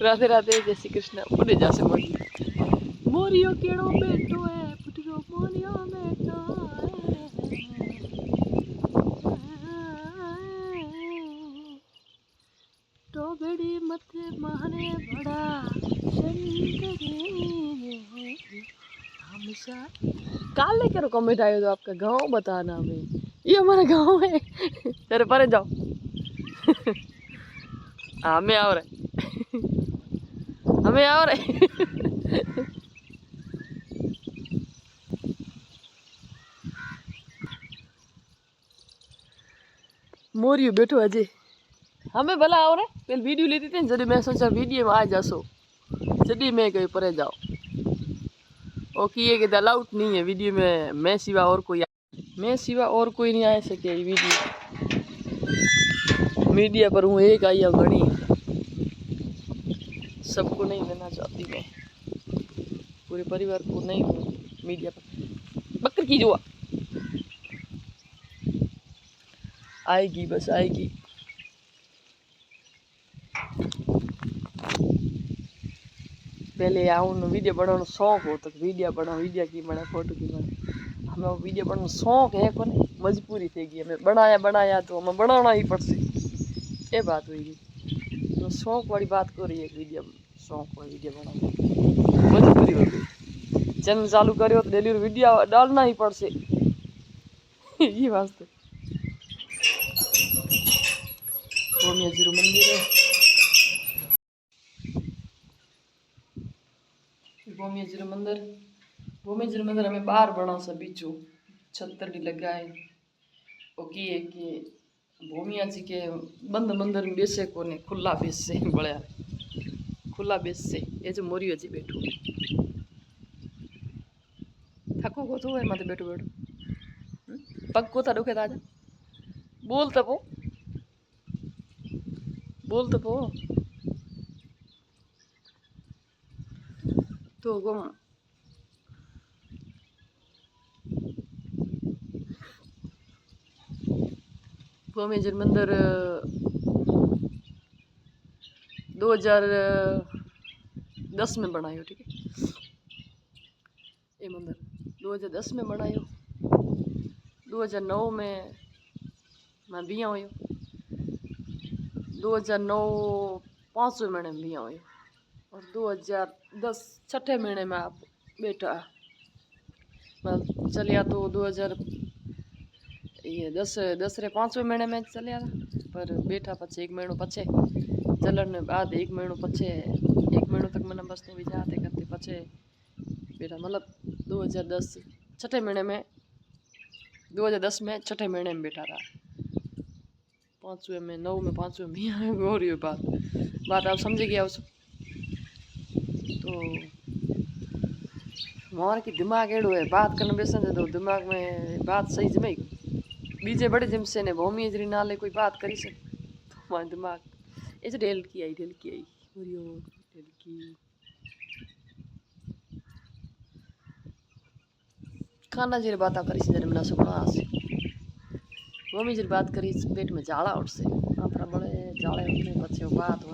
राधे राधे, जय श्री कृष्ण। उड़े जासे मोरियो केड़ो बैठो है पुटरो मोरियो बैठो तो बड़ी मथे मारे बड़ा हमेशा। काले करो कमेंट आयो तो आपका गांव बताना हमें, ये हमारा गांव है। तेरे परे जाओ। हमें आओ रे, हमें आओ रे। मोरियो बैठो अजय, हमें भला आओ रे। पहले वीडियो लेती थी जब मैं सोचा वीडियो में आ जासो, जब मैं कहीं परे जाओ ओके ये कि अलाउड नहीं है वीडियो में, मैं सिवा और कोई नहीं आ सके वीडियो मीडिया पर। हूँ एक आई घनी, सबको नहीं लेना चाहती मैं, पूरे परिवार को नहीं हूँ मीडिया पर। बकर की जो आएगी बस आएगी। पहले आऊँ वीडियो बनाने शौक हो तो वीडियो बनाओ, वीडियो की बना फोटो की बना, हमें वीडियो बनाने शौक है को मजबूरी थी गई। हमें बनाया तो हमें बनाना ही पड़से, ये बात हुई। तो शौक वाली बात कर रही है, वीडियो शौक वाली वीडियो बनाना मजबूरी हो गई। चैनल चालू करो तो डेली वीडियो डालना ही पड़से। ये वास्ते भूमिया जीरो मंदिर है, भूमिया जीरो मंदिर हमें बाहर बना सा बीचू छत्तर भी लगा है। ओके कि भूमिया जी के बंद मंदिर में बेसे को ने खुला बेसे बड़े खुला बेसे। ये जो मोरी जी बैठो थको को तो है मत बैठो बैठो पग को था दुखे ताजा बोल तो पो तो गुम भूमिया मंदिर 2010 में बनायो, ठीक है। ये मंदिर 2010 में बनायो, 2009 में मैं बिया हुई, 2009 5वें महीने में बिया हुई, और 2010 छठे महीने में आप बेटा चलिया। तो 2010 रे 5वें महीने में चलिया था, पर बेटा पछे 1 महीनो पछे चलन बाद 1 महीनो पछे 1 महीनो तक मैंने बस भी जाते करते पछे बेटा मतलब 2010 छठे महीने में 2010 में छठे महीने में बेटा था, 5वें में 9 में 5वें में हो रही है बात आप समझ गया उस। तो हमारे की दिमाग एड़ो है बात करने बेसन तो दिमाग में बात सही जमे बीजे बड़े जिम से ने भूमि इजरी नाले कोई बात करी से तो हमारा दिमाग ये जो ढेल की आई ढेल की खाना जी बात करी से जन्मना सुना से भूमि जी बात करी पेट में जाला उठ से बड़े जाले उठने बच्चे बात हो।